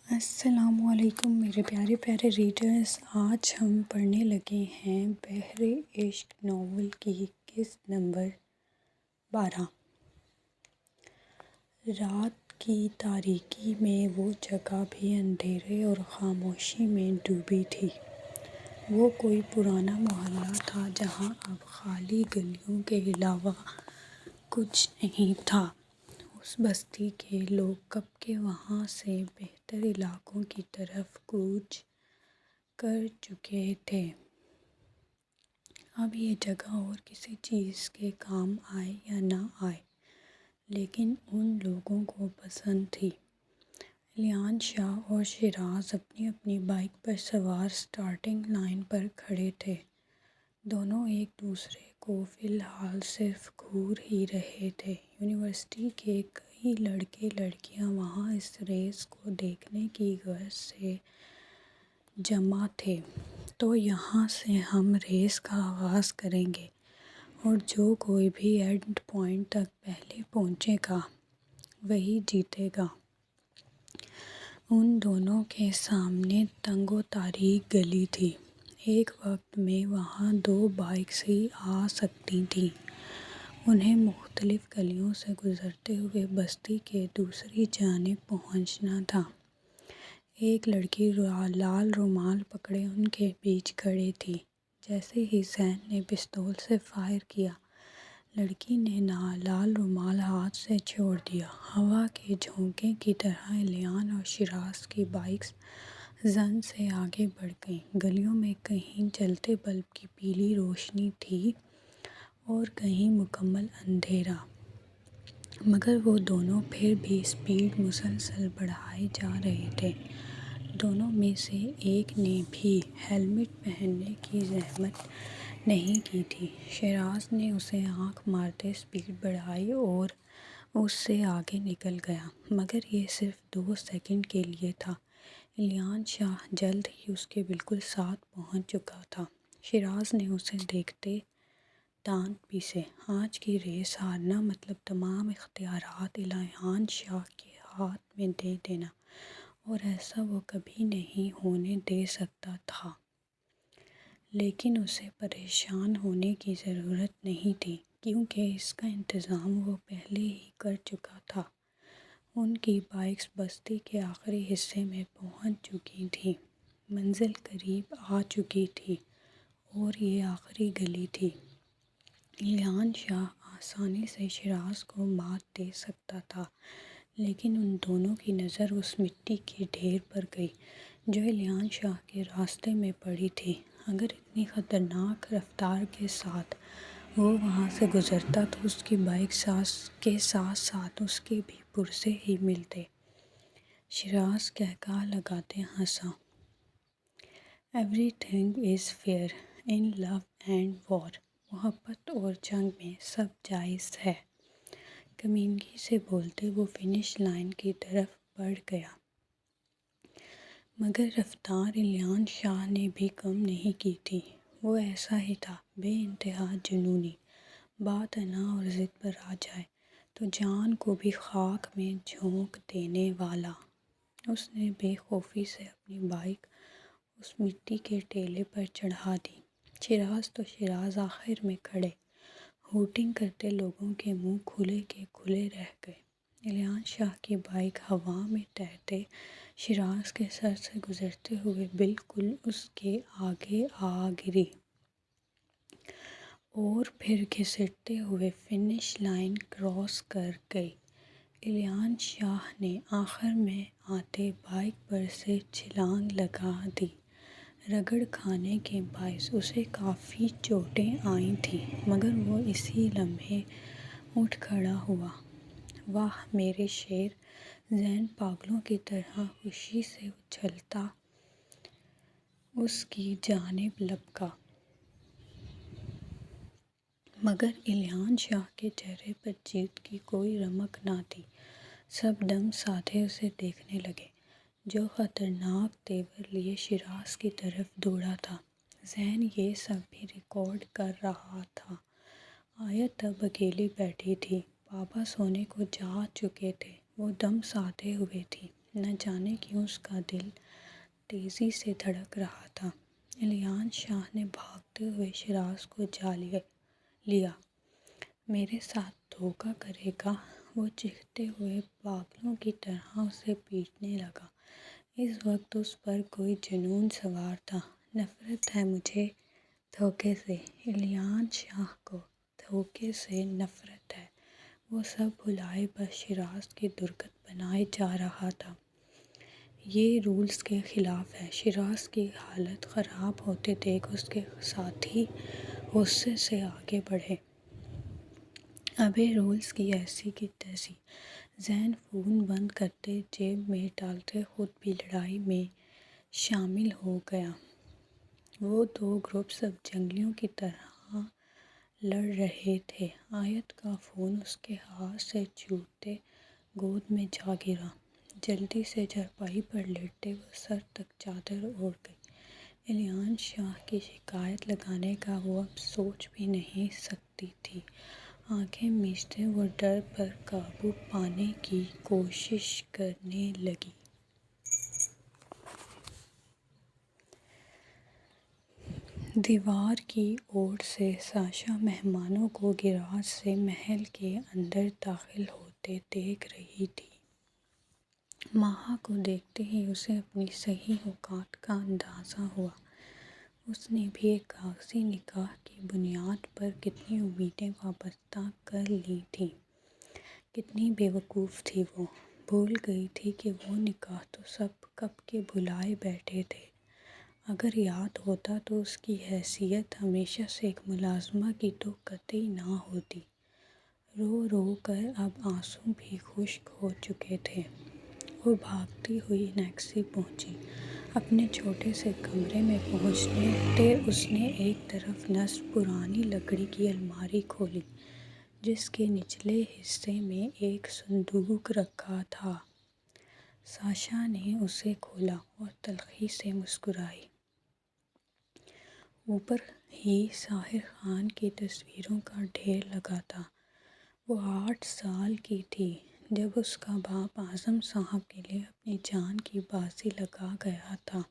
السلام علیکم میرے پیارے پیارے ریڈرز، آج ہم پڑھنے لگے ہیں بحر عشق ناول کی قسط نمبر 12۔ رات کی تاریکی میں وہ جگہ بھی اندھیرے اور خاموشی میں ڈوبی تھی۔ وہ کوئی پرانا محلہ تھا جہاں اب خالی گلیوں کے علاوہ کچھ نہیں تھا۔ اس بستی کے لوگ کب کے وہاں سے بہتر علاقوں کی طرف کوچ کر چکے تھے۔ اب یہ جگہ اور کسی چیز کے کام آئے یا نہ آئے، لیکن ان لوگوں کو پسند تھی۔ الیان شاہ اور شیراز اپنی اپنی بائیک پر سوار اسٹارٹنگ لائن پر کھڑے تھے۔ دونوں ایک دوسرے کو فی الحال صرف گھور ہی رہے تھے۔ یونیورسٹی کے کئی لڑکے لڑکیاں وہاں اس ریس کو دیکھنے کی غرض سے جمع تھے، تو یہاں سے ہم ریس کا آغاز کریں گے اور جو کوئی بھی اینڈ پوائنٹ تک پہلے پہنچے گا وہی جیتے گا۔ ان دونوں کے سامنے تنگ و تاریک گلی تھی۔ ایک وقت میں وہاں 2 بائیکس ہی آ سکتی تھیں۔ انہیں مختلف گلیوں سے گزرتے ہوئے بستی کے دوسری جانب پہنچنا تھا۔ ایک لڑکی لال رومال پکڑے ان کے بیچ کھڑی تھی۔ جیسے ہی زین نے پستول سے فائر کیا، لڑکی نے لال رومال ہاتھ سے چھوڑ دیا۔ ہوا کے جھونکے کی طرح الیان اور شیراز کی بائیکس زن سے آگے بڑھ گئیں۔ گلیوں میں کہیں جلتے بلب کی پیلی روشنی تھی اور کہیں مکمل اندھیرا، مگر وہ دونوں پھر بھی اسپیڈ مسلسل بڑھائے جا رہے تھے۔ دونوں میں سے ایک نے بھی ہیلمٹ پہننے کی زحمت نہیں کی تھی۔ شیراز نے اسے آنکھ مارتے اسپیڈ بڑھائی اور اس سے آگے نکل گیا، مگر یہ صرف 2 سیکنڈ کے لیے تھا۔ الیان شاہ جلد ہی اس کے بالکل ساتھ پہنچ چکا تھا۔ شیراز نے اسے دیکھتے دانت پیسے۔ آج کی ریس ہارنا مطلب تمام اختیارات الیان شاہ کے ہاتھ میں دے دینا، اور ایسا وہ کبھی نہیں ہونے دے سکتا تھا۔ لیکن اسے پریشان ہونے کی ضرورت نہیں تھی، کیونکہ اس کا انتظام وہ پہلے ہی کر چکا تھا۔ ان کی بائیکس بستی کے آخری حصے میں پہنچ چکی تھیں۔ منزل قریب آ چکی تھی اور یہ آخری گلی تھی۔ الیان شاہ آسانی سے شیراز کو مات دے سکتا تھا، لیکن ان دونوں کی نظر اس مٹی کے ڈھیر پر گئی جو الیان شاہ کے راستے میں پڑی تھی۔ اگر اتنی خطرناک رفتار کے ساتھ وہ وہاں سے گزرتا تو اس کی بائیک کے ساتھ ساتھ اس کے بھی پرزے ہی ملتے۔ شیراز قہقہہ لگاتے ہنسا۔ Everything is fair in love and war. محبت اور جنگ میں سب جائز ہے۔ کمینگی سے بولتے وہ فنش لائن کی طرف بڑھ گیا، مگر رفتار الیان شاہ نے بھی کم نہیں کی تھی۔ وہ ایسا ہی تھا، بے انتہا جنونی۔ بات انا اور ضد پر آ جائے تو جان کو بھی خاک میں جھونک دینے والا۔ اس نے بے خوفی سے اپنی بائیک اس مٹی کے ٹیلے پر چڑھا دی۔ شیراز تو شیراز آخر میں کھڑے ہوٹنگ کرتے لوگوں کے منہ کھلے کے کھلے رہ گئے۔ الیان شاہ کی بائیک ہوا میں تیرتے شیراز کے سر سے گزرتے ہوئے بالکل اس کے آگے آ گری اور پھر گھسیٹتے ہوئے فنش لائن کراس کر گئی۔ الیان شاہ نے آخر میں آتے بائیک پر سے چھلانگ لگا دی۔ رگڑ کھانے کے باعث اسے کافی چوٹیں آئی تھیں، مگر وہ اسی لمحے اٹھ کھڑا ہوا۔ واہ میرے شیر! زین پاگلوں کی طرح خوشی سے اچھلتا اس کی جانب لپکا، مگر الیان شاہ کے چہرے پر جیت کی کوئی رمق نہ تھی۔ سب دم سادھے اسے دیکھنے لگے، جو خطرناک تیور لیے شیراز کی طرف دوڑا تھا۔ زین یہ سب بھی ریکارڈ کر رہا تھا۔ آیت اب اکیلی بیٹھی تھی۔ بابا سونے کو جا چکے تھے، وہ دم سادھے ہوئے تھی۔ نہ جانے کیوں اس کا دل تیزی سے دھڑک رہا تھا۔ الیان شاہ نے بھاگتے ہوئے شیراز کو جا لیا۔ میرے ساتھ دھوکہ کرے گا؟ وہ چیختے ہوئے پاگلوں کی طرح اسے پیٹنے لگا۔ اس وقت اس پر کوئی جنون سوار تھا۔ نفرت ہے مجھے دھوکے سے، الیان شاہ کو دھوکے سے نفرت ہے۔ وہ سب بھلائے بس شیراز کی درگت بنائے جا رہا تھا۔ یہ رولز کے خلاف ہے۔ شیراز کی حالت خراب ہوتے دیکھ اس کے ساتھی غصے سے آگے بڑھے۔ ابے رولز کی ایسی کی تیسی۔ زین فون بند کرتے، جیب میں ڈالتے خود بھی لڑائی میں شامل ہو گیا۔ وہ دو گروپس اب جنگلیوں کی طرح لڑ رہے تھے۔ آیت کا فون اس کے ہاتھ سے چھوٹتے گود میں جا گرا۔ جلدی سے چارپائی پر لیٹتے وہ سر تک چادر اوڑھ گئی۔ الیان شاہ کی شکایت لگانے کا وہ اب سوچ بھی نہیں سکتی تھی۔ آنکھیں میچتے وہ ڈر پر قابو پانے کی کوشش کرنے لگی۔ دیوار کی اوٹ سے ساشا مہمانوں کو گراج سے محل کے اندر داخل ہوتے دیکھ رہی تھی۔ ماہا کو دیکھتے ہی اسے اپنی صحیح اوقات کا اندازہ ہوا۔ اس نے بھی ایک کاغذی نکاح کی بنیاد پر کتنی امیدیں وابستہ کر لی تھیں۔ کتنی بے وقوف تھی وہ! بھول گئی تھی کہ وہ نکاح تو سب کب کے بھلائے بیٹھے تھے۔ اگر یاد ہوتا تو اس کی حیثیت ہمیشہ سے ایک ملازمہ کی تو قطعی نہ ہوتی۔ رو رو کر اب آنسو بھی خشک ہو چکے تھے۔ وہ بھاگتی ہوئی نیکسی پہنچی۔ اپنے چھوٹے سے کمرے میں پہنچتے اس نے ایک طرف نصب پرانی لکڑی کی الماری کھولی جس کے نچلے حصے میں ایک صندوق رکھا تھا۔ ساشا نے اسے کھولا اور تلخی سے مسکرائی۔ اوپر ہی ساحر خان کی تصویروں کا ڈھیر لگا تھا۔ وہ 8 سال کی تھی جب اس کا باپ اعظم صاحب کے لیے اپنی جان کی بازی لگا گیا تھا۔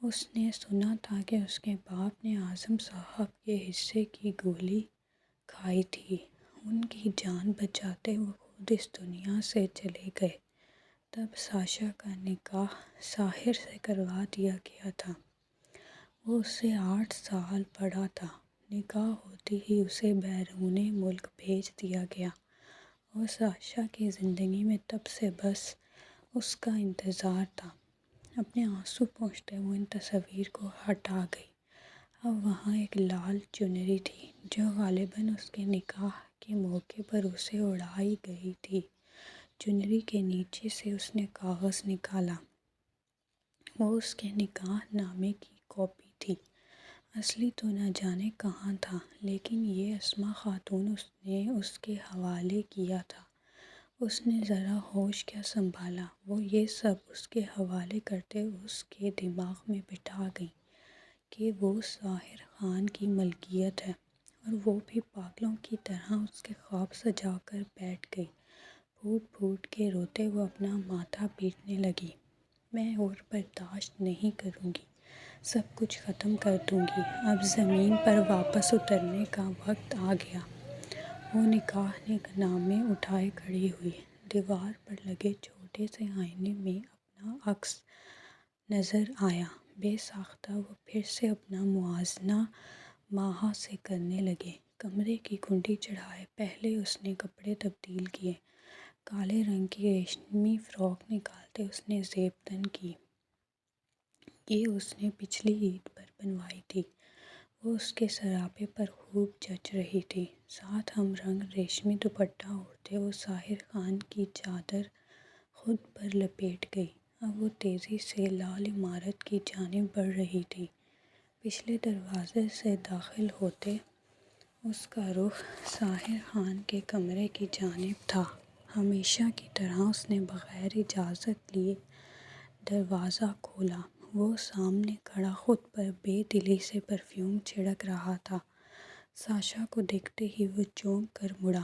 اس نے سنا تھا کہ اس کے باپ نے اعظم صاحب کے حصے کی گولی کھائی تھی۔ ان کی جان بچاتے وہ خود اس دنیا سے چلے گئے۔ تب ساشا کا نکاح ساحر سے کروا دیا گیا تھا۔ وہ اس سے 8 سال بڑا تھا۔ نکاح ہوتے ہی اسے بیرون ملک بھیج دیا گیا اور ساشا کی زندگی میں تب سے بس اس کا انتظار تھا۔ اپنے آنسو پوچھتے وہ ان تصاویر کو ہٹا گئی۔ اب وہاں ایک لال چنری تھی جو غالباً اس کے نکاح کے موقع پر اسے اڑائی گئی تھی۔ چنری کے نیچے سے اس نے کاغذ نکالا۔ وہ اس کے نکاح نامے کی کاپی تھی۔ اصلی تو نہ جانے کہاں تھا، لیکن یہ اسما خاتون اس نے اس کے حوالے کیا تھا۔ اس نے ذرا ہوش کیا سنبھالا۔ وہ یہ سب اس کے حوالے کرتے اس کے دماغ میں بٹھا گئیں کہ وہ ساحر خان کی ملکیت ہے اور وہ بھی پاگلوں کی طرح اس کے خواب سجا کر بیٹھ گئی۔ پھوٹ پھوٹ کے روتے وہ اپنا ماتھا پیٹنے لگی۔ میں اور برداشت نہیں کروں گی، سب کچھ ختم کر دوں گی۔ اب زمین پر واپس اترنے کا وقت آ گیا۔ وہ نکاح نامے اٹھائے کھڑی ہوئی۔ دیوار پر لگے چھوٹے سے آئینے میں اپنا عکس نظر آیا۔ بے ساختہ وہ پھر سے اپنا موازنہ ماہا سے کرنے لگی۔ کمرے کی کنڈی چڑھائے پہلے اس نے کپڑے تبدیل کیے۔ کالے رنگ کی ریشمی فراک نکالتے اس نے زیب تن کی۔ یہ اس نے پچھلی عید پر بنوائی تھی۔ وہ اس کے سراپے پر خوب جچ رہی تھی۔ ساتھ ہم رنگ ریشمی دوپٹہ اوڑھتے وہ ساحر خان کی چادر خود پر لپیٹ گئی۔ اب وہ تیزی سے لال عمارت کی جانب بڑھ رہی تھی۔ پچھلے دروازے سے داخل ہوتے اس کا رخ ساحر خان کے کمرے کی جانب تھا۔ ہمیشہ کی طرح اس نے بغیر اجازت لیے دروازہ کھولا۔ وہ سامنے کھڑا خود پر بے دلی سے پرفیوم چھڑک رہا تھا۔ ساشا کو دیکھتے ہی وہ چونک کر مڑا۔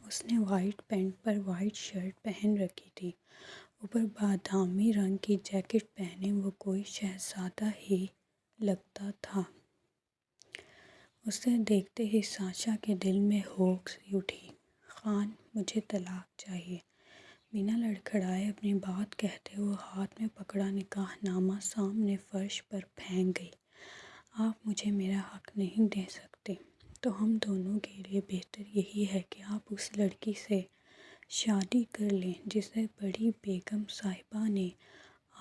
اس نے وائٹ پینٹ پر وائٹ شرٹ پہن رکھی تھی۔ اوپر بادامی رنگ کی جیکٹ پہنے وہ کوئی شہزادہ ہی لگتا تھا۔ اسے دیکھتے ہی ساشا کے دل میں ہوک سی اٹھی۔ خان، مجھے طلاق چاہیے۔ بنا لڑکھڑائے اپنی بات کہتے وہ ہاتھ میں پکڑا نکاح نامہ سامنے فرش پر پھینک گئی۔ آپ مجھے میرا حق نہیں دے سکتے تو ہم دونوں کے لیے بہتر یہی ہے کہ آپ اس لڑکی سے شادی کر لیں جسے بڑی بیگم صاحبہ نے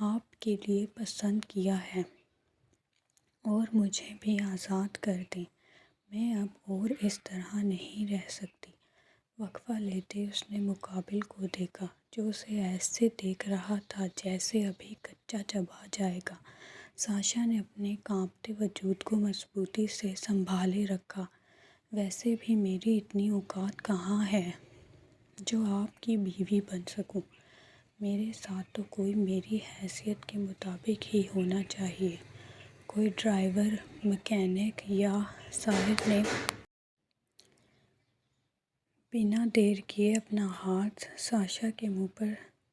آپ کے لیے پسند کیا ہے، اور مجھے بھی آزاد کر دیں۔ میں اب اور اس طرح نہیں رہ سکتی۔ وقفہ لیتے اس نے مقابل کو دیکھا جو اسے ایسے دیکھ رہا تھا جیسے ابھی کچا چبا جائے گا۔ ساشا نے اپنے کانپتے وجود کو مضبوطی سے سنبھالے رکھا۔ ویسے بھی میری اتنی اوقات کہاں ہے جو آپ کی بیوی بن سکوں۔ میرے ساتھ تو کوئی میری حیثیت کے مطابق ہی ہونا چاہیے، کوئی ڈرائیور، مکینک یا ساحر نے بنا دیر کیے اپنا ہاتھ ساشا کے منہ پر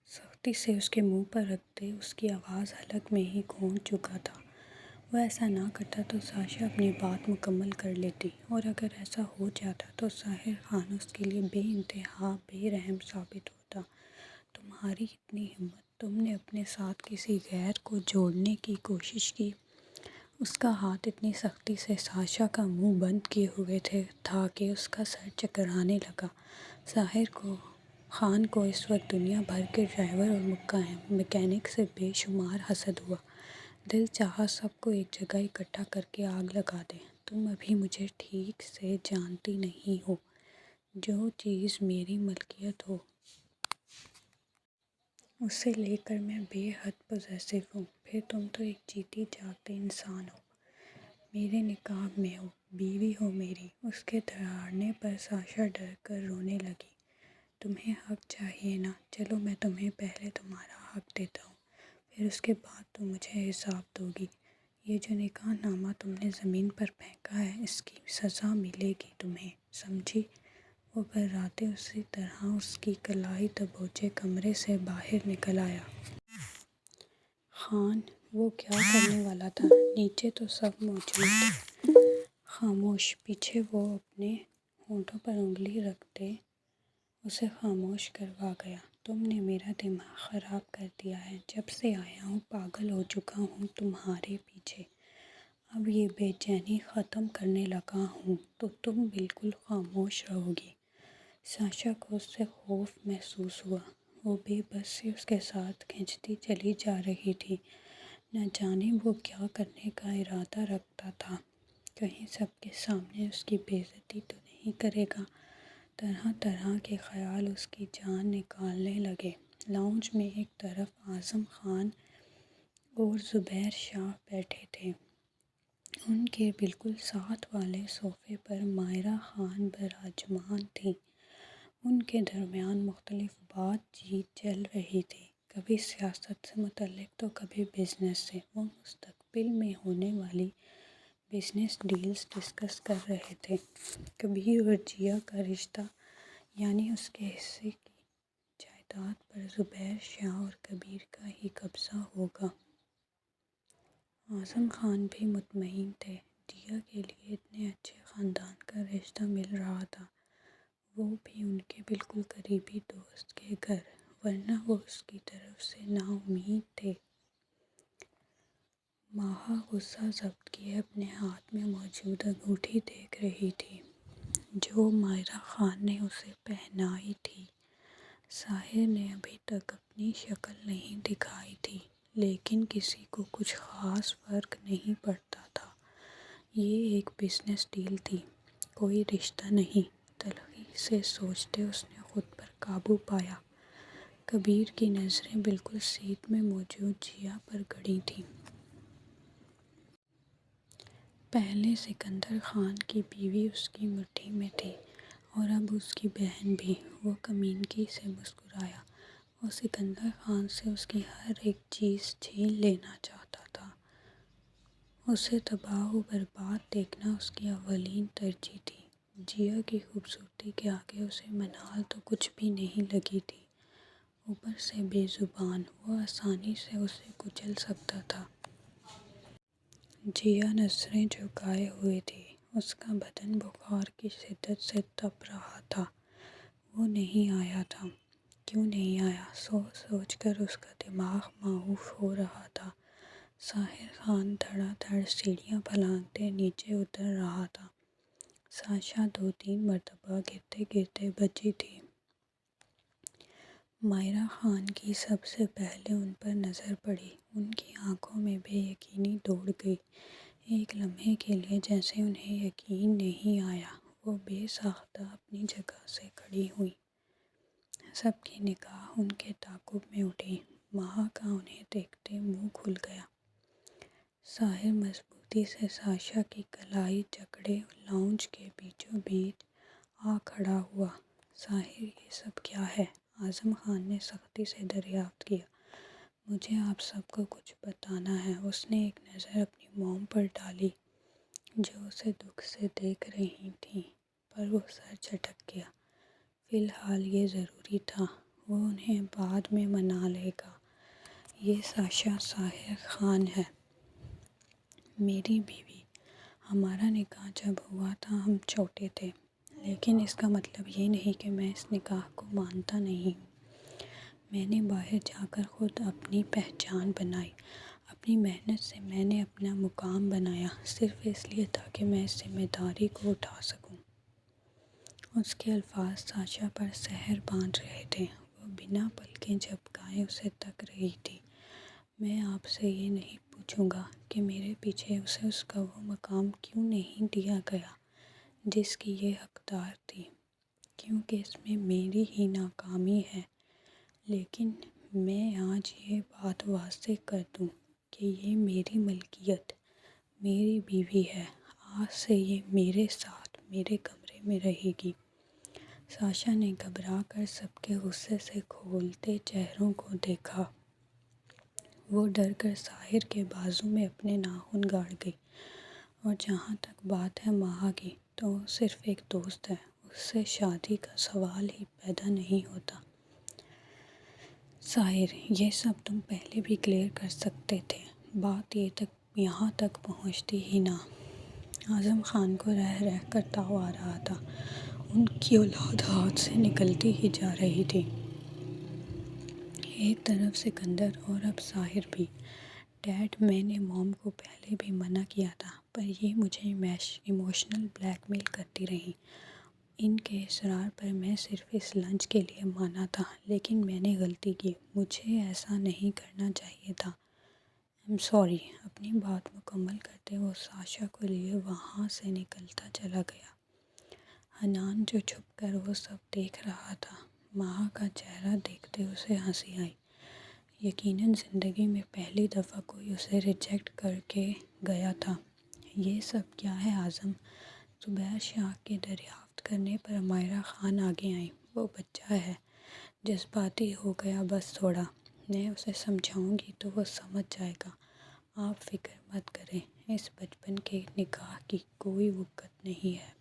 سختی سے اس کے منہ پر رکھتے اس کی آواز حلق میں ہی گونج چکا تھا۔ وہ ایسا نہ کرتا تو ساشا اپنی بات مکمل کر لیتی، اور اگر ایسا ہو جاتا تو ساحر خان اس کے لیے بے انتہا بے رحم ثابت ہوتا۔ تمہاری اتنی ہمت، تم نے اپنے ساتھ کسی غیر کو جوڑنے کی کوشش کی۔ اس کا ہاتھ اتنی سختی سے ساشا کا منہ بند کیے ہوئے تھا کہ اس کا سر چکرانے لگا۔ ساحر خان کو اس وقت دنیا بھر کے ڈرائیور اور مکینک سے بے شمار حسد ہوا۔ دل چاہا سب کو ایک جگہ اکٹھا کر کے آگ لگا دے۔ تم ابھی مجھے ٹھیک سے جانتی نہیں ہو۔ جو چیز میری ملکیت ہو اسے لے کر میں بے حد پوزیسو ہوں۔ پھر تم تو ایک جیتے جاگتے انسان ہو، میرے نکاح میں ہو، بیوی ہو میری۔ اس کے دھڑانے پر ساشا ڈر کر رونے لگی۔ تمہیں حق چاہیے نا؟ چلو میں تمہیں پہلے تمہارا حق دیتا ہوں، پھر اس کے بعد تم مجھے حساب دوگی۔ یہ جو نکاح نامہ تم نے زمین پر پھینکا ہے اس کی سزا ملے گی تمہیں، سمجھی؟ وہ بھرراتے اسی طرح اس کی کلائی دبوچے کمرے سے باہر نکل آیا۔ خان، وہ کیا کرنے والا تھا؟ نیچے تو سب موجود تھے۔ خاموش۔ پیچھے وہ اپنے ہونٹوں پر انگلی رکھتے اسے خاموش کروا گیا۔ تم نے میرا دماغ خراب کر دیا ہے۔ جب سے آیا ہوں پاگل ہو چکا ہوں تمہارے پیچھے۔ اب یہ بے چینی ختم کرنے لگا ہوں تو تم بالکل خاموش رہو گی۔ ساشا کو اس سے خوف محسوس ہوا۔ وہ بے بس سی اس کے ساتھ کھنچتی چلی جا رہی تھی۔ نہ جانے وہ کیا کرنے کا ارادہ رکھتا تھا۔ کہیں سب کے سامنے اس کی بے عزتی تو نہیں کرے گا؟ طرح طرح کے خیال اس کی جان نکالنے لگے۔ لاؤنج میں ایک طرف اعظم خان اور زبیر شاہ بیٹھے تھے۔ ان کے بالکل ساتھ والے صوفے پر مائرہ خان براجمان تھیں۔ ان کے درمیان مختلف بات چیت چل رہی تھی، کبھی سیاست سے متعلق تو کبھی بزنس سے۔ وہ مستقبل میں ہونے والی بزنس ڈیلز ڈسکس کر رہے تھے۔ کبیر اور جیا کا رشتہ، یعنی اس کے حصے کی جائیداد پر زبیر شاہ اور کبیر کا ہی قبضہ ہوگا۔ اعظم خان بھی مطمئن تھے۔ جیا کے لیے اتنے اچھے خاندان کا رشتہ مل رہا تھا، وہ بھی ان کے بالکل قریبی دوست کے گھر، ورنہ وہ اس کی طرف سے نا امید تھے۔ ماہا غصہ ضبط کیے اپنے ہاتھ میں موجود انگوٹھی دیکھ رہی تھی جو مائرہ خان نے اسے پہنائی تھی۔ ساحر نے ابھی تک اپنی شکل نہیں دکھائی تھی، لیکن کسی کو کچھ خاص فرق نہیں پڑتا تھا۔ یہ ایک بزنس ڈیل تھی، کوئی رشتہ نہیں۔ تلخی سے سوچتے اس نے خود پر قابو پایا۔ کبیر کی نظریں بالکل سیٹ میں موجود جیا پر گڑی تھیں۔ پہلے سکندر خان کی بیوی اس کی مٹھی میں تھی اور اب اس کی بہن بھی۔ وہ کمینگی سے مسکرایا۔ وہ سکندر خان سے اس کی ہر ایک چیز چھین لینا چاہتا تھا۔ اسے تباہ و برباد دیکھنا اس کی اولین ترجیح تھی۔ جیا کی خوبصورتی کے آگے اسے منال تو کچھ بھی نہیں لگی تھی۔ اوپر سے بے زبان، وہ آسانی سے اسے کچل سکتا تھا۔ جیا نظریں جھکائے ہوئے تھی، اس کا بدن بخار کی شدت سے تپ رہا تھا۔ وہ نہیں آیا تھا۔ کیوں نہیں آیا؟ سوچ سوچ کر اس کا دماغ معوف ہو رہا تھا۔ ساحر خان دھڑا دھڑ سیڑھیاں پھلانگتے نیچے اتر رہا تھا۔ ساشا 2-3 مرتبہ گرتے گرتے بچی تھی۔ مائرہ خان کی سب سے پہلے ان پر نظر پڑی۔ ان کی آنکھوں میں بے یقینی دوڑ گئی۔ ایک لمحے کے لیے جیسے انہیں یقین نہیں آیا، وہ بے ساختہ اپنی جگہ سے کھڑی ہوئیں۔ سب کی نگاہ ان کے تعاقب میں اٹھی۔ مہا کا انہیں دیکھتے منہ کھل گیا۔ ساحر مضبوطی سے ساشا کی کلائی جکڑے لاؤنج کے بیچوں بیچ آ کھڑا ہوا۔ ساحر یہ سب کیا ہے؟ اعظم خان نے سختی سے دریافت کیا۔ مجھے آپ سب کو کچھ بتانا ہے۔ اس نے ایک نظر اپنی موم پر ڈالی جو اسے دکھ سے دیکھ رہی تھیں، پر وہ سر جھٹک گیا۔ فی الحال یہ ضروری تھا، وہ انہیں بعد میں منا لے گا۔ یہ ساشا ساحر خان ہے، میری بیوی۔ ہمارا نکاح جب ہوا تھا ہم چھوٹے تھے، لیکن اس کا مطلب یہ نہیں کہ میں اس نکاح کو مانتا نہیں ہوں۔ میں نے باہر جا کر خود اپنی پہچان بنائی۔ اپنی محنت سے میں نے اپنا مقام بنایا، صرف اس لیے تاکہ میں اس ذمہ داری کو اٹھا سکوں۔ اس کے الفاظ ساشا پر سحر باندھ رہے تھے۔ وہ بنا پلکیں جھپکائے اسے تک رہی تھی۔ میں آپ سے یہ نہیں پوچھوں گا کہ میرے پیچھے اسے اس کا وہ مقام کیوں نہیں دیا گیا جس کی یہ حقدار تھی، کیونکہ اس میں میری ہی ناکامی ہے۔ لیکن میں آج یہ بات واضح کر دوں کہ یہ میری ملکیت، میری بیوی ہے۔ آج سے یہ میرے ساتھ میرے کمرے میں رہے گی۔ ساشا نے گھبرا کر سب کے غصے سے کھولتے چہروں کو دیکھا۔ وہ ڈر کر ساحر کے بازو میں اپنے ناخن گاڑ گئی۔ اور جہاں تک بات ہے مہا کی، تو وہ صرف ایک دوست ہے، اس سے شادی کا سوال ہی پیدا نہیں ہوتا۔ ساحر، یہ سب تم پہلے بھی کلیئر کر سکتے تھے، بات یہاں تک پہنچتی ہی نہ۔ اعظم خان کو رہ رہ کر تاؤ آ رہا تھا۔ ان کی اولاد ہاتھ سے نکلتی ہی جا رہی تھی۔ ایک طرف سکندر اور اب ساحر بھی۔ ڈیڈ، میں نے موم کو پہلے بھی منع کیا تھا، پر یہ مجھے ایموشنل بلیک میل کرتی رہیں۔ ان کے اصرار پر میں صرف اس لنچ کے لیے مانا تھا، لیکن میں نے غلطی کی، مجھے ایسا نہیں کرنا چاہیے تھا۔ I'm sorry۔ اپنی بات مکمل کرتے وہ ساشا کو لیے وہاں سے نکلتا چلا گیا۔ حنان جو چھپ کر وہ سب دیکھ رہا تھا، مہا کا چہرہ دیکھتے اسے ہنسی آئی۔ یقیناً زندگی میں پہلی دفعہ کوئی اسے ریجیکٹ کر کے گیا تھا۔ یہ سب کیا ہے اعظم؟ زبیر شاہ کے دریافت کرنے پر مائرہ خان آگے آئیں۔ وہ بچہ ہے، جذباتی ہو گیا بس تھوڑا۔ میں اسے سمجھاؤں گی تو وہ سمجھ جائے گا۔ آپ فکر مت کریں، اس بچپن کے نکاح کی کوئی وقت نہیں ہے۔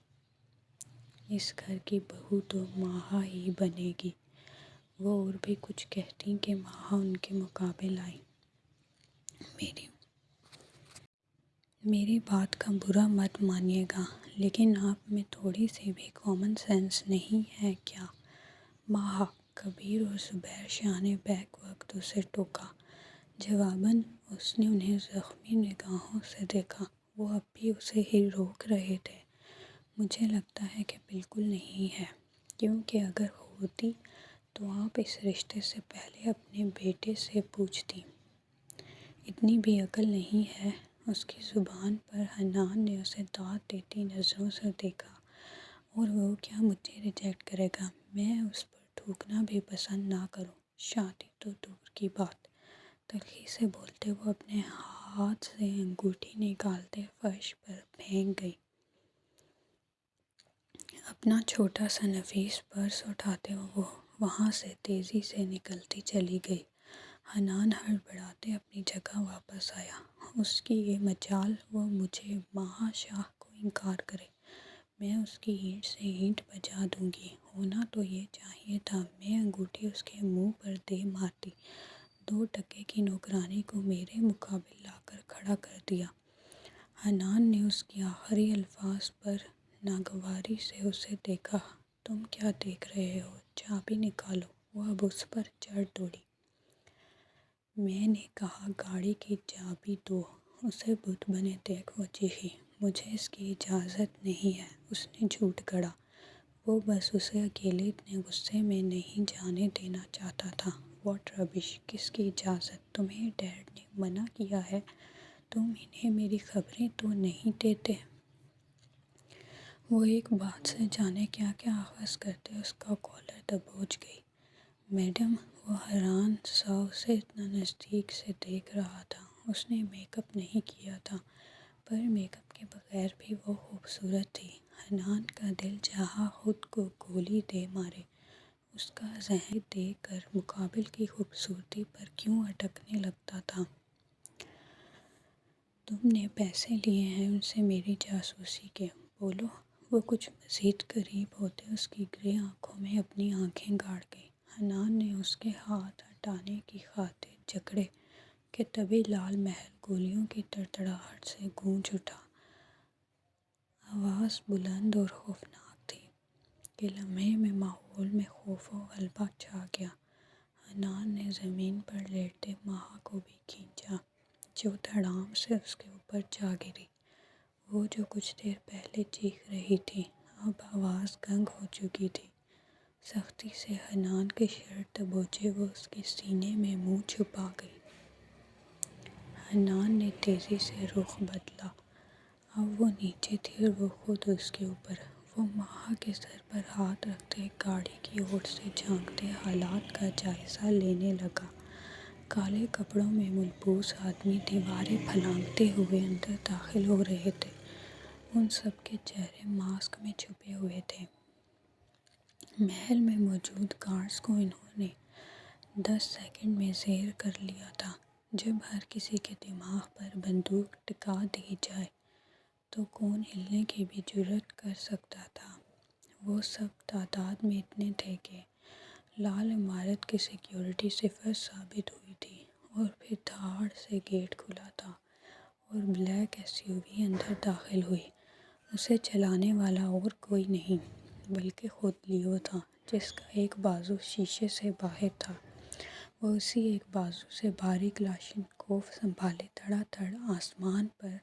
اس گھر کی بہو تو مہا ہی بنے گی۔ وہ اور بھی کچھ کہتیں کہ مہا ان کے مقابل آئی۔ میری بات کا برا مت مانیے گا، لیکن آپ میں تھوڑی سی بھی کامن سینس نہیں ہے کیا؟ مہا، کبیر اور زبیر شاہ نے بیک وقت اسے ٹوکا۔ جواباً اس نے انہیں زخمی نگاہوں سے دیکھا۔ وہ اب بھی اسے ہی روک رہے تھے۔ مجھے لگتا ہے کہ بالکل نہیں ہے، کیونکہ اگر ہوتی تو آپ اس رشتے سے پہلے اپنے بیٹے سے پوچھتی۔ اتنی بھی عقل نہیں ہے۔ اس کی زبان پر حنان نے اسے داد دیتی نظروں سے دیکھا۔ اور وہ کیا مجھے ریجیکٹ کرے گا؟ میں اس پر تھوکنا بھی پسند نہ کروں، شادی تو دور کی بات۔ تلخی سے بولتے وہ اپنے ہاتھ سے انگوٹھی نکالتے فرش پر پھینک گئی۔ اپنا چھوٹا سا نفیس پرس اٹھاتے وہ وہاں سے تیزی سے نکلتی چلی گئی۔ حنان ہڑبڑاتے اپنی جگہ واپس آیا۔ اس کی یہ مجال وہ مجھے مہا شاہ کو انکار کرے۔ میں اس کی اینٹ سے اینٹ بجا دوں گی۔ ہونا تو یہ چاہیے تھا میں انگوٹھی اس کے منہ پر دے مارتی۔ 2 ٹکے کی نوکرانی کو میرے مقابل لا کر کھڑا کر دیا۔ حنان نے اس کے آخری الفاظ پر ناگواری سے اسے دیکھا۔ تم کیا دیکھ رہے ہو؟ چابی نکالو۔ وہ اب اس پر چڑھ دوڑی۔ میں نے کہا گاڑی کی چابی دو۔ اسے بت بنے دیکھ وہ چیخی۔ مجھے اس کی اجازت نہیں ہے۔ اس نے جھوٹ گھڑا۔ وہ بس اسے اکیلے اتنے غصے میں نہیں جانے دینا چاہتا تھا۔ واٹ ربش! کس کی اجازت؟ تمہیں ڈیڈ نے منع کیا ہے؟ تم انہیں میری خبریں تو نہیں دیتے؟ وہ ایک بات سے جانے کیا کیا آغاز کرتے اس کا کالر دبوچ گئی۔ میڈم! وہ حیران سا اسے اتنا نزدیک سے دیکھ رہا تھا۔ اس نے میک اپ نہیں کیا تھا، پر میک اپ کے بغیر بھی وہ خوبصورت تھی۔ حنان کا دل چاہا خود کو گولی دے مارے۔ اس کا ذہن دیکھ کر مقابل کی خوبصورتی پر کیوں اٹکنے لگتا تھا۔ تم نے پیسے لیے ہیں ان سے میری جاسوسی کے؟ بولو۔ وہ کچھ مزید قریب ہوتے اس کی گرے آنکھوں میں اپنی آنکھیں گاڑ گئی۔ حنان نے اس کے ہاتھ ہٹانے کی خاطر جکڑے کہ تبھی لال محل گولیوں کی تڑتڑاہٹ سے گونج اٹھا۔ آواز بلند اور خوفناک تھی کہ لمحے میں ماحول میں خوف و غلبہ چھا گیا۔ حنان نے زمین پر لیٹتے ماہا کو بھی کھینچا، جو دھڑام سے اس کے اوپر جا گری۔ وہ جو کچھ دیر پہلے چیخ رہی تھی، اب آواز گنگ ہو چکی تھی۔ سختی سے حنان کی شرٹ دبوچے وہ اس کے سینے میں منہ چھپا گئی۔ حنان نے تیزی سے رخ بدلا۔ اب وہ نیچے تھی اور وہ خود اس کے اوپر۔ وہ ماہا کے سر پر ہاتھ رکھتے گاڑی کی اور سے جھانکتے حالات کا جائزہ لینے لگا۔ کالے کپڑوں میں ملبوس آدمی دیواریں پھلانگتے ہوئے اندر داخل ہو رہے تھے۔ ان سب کے چہرے ماسک میں چھپے ہوئے تھے۔ محل میں موجود گارڈز کو انہوں نے 10 سیکنڈ میں زیر کر لیا تھا۔ جب ہر کسی کے دماغ پر بندوق ٹکا دی جائے تو کون ہلنے کی بھی جرأت کر سکتا تھا؟ وہ سب تعداد میں اتنے تھے کہ لال عمارت کی سیکیورٹی صفر ثابت ہوئی تھی۔ اور پھر دھاڑ سے گیٹ کھلا تھا اور بلیک ایس یو وی اندر داخل ہوئی۔ اسے چلانے والا اور کوئی نہیں بلکہ خود لیو تھا، جس کا ایک بازو شیشے سے باہر تھا۔ وہ اسی ایک بازو سے بھاری کلاشنکوف سنبھالے دھڑا دھڑ آسمان پر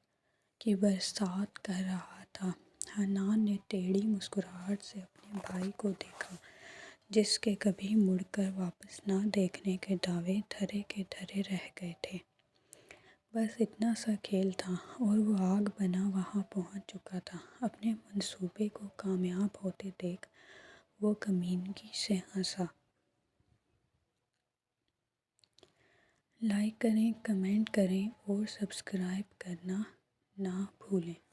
کی برسات کر رہا تھا۔ حنان نے ٹیڑھی مسکراہٹ سے اپنے بھائی کو دیکھا، جس کے کبھی مڑ کر واپس نہ دیکھنے کے دعوے دھرے کے دھرے رہ گئے تھے۔ بس اتنا سا کھیل تھا اور وہ آگ بنا وہاں پہنچ چکا تھا۔ اپنے منصوبے کو کامیاب ہوتے دیکھ وہ کمینگی سے ہنسا۔ لائک کریں، کمنٹ کریں اور سبسکرائب کرنا نہ بھولیں۔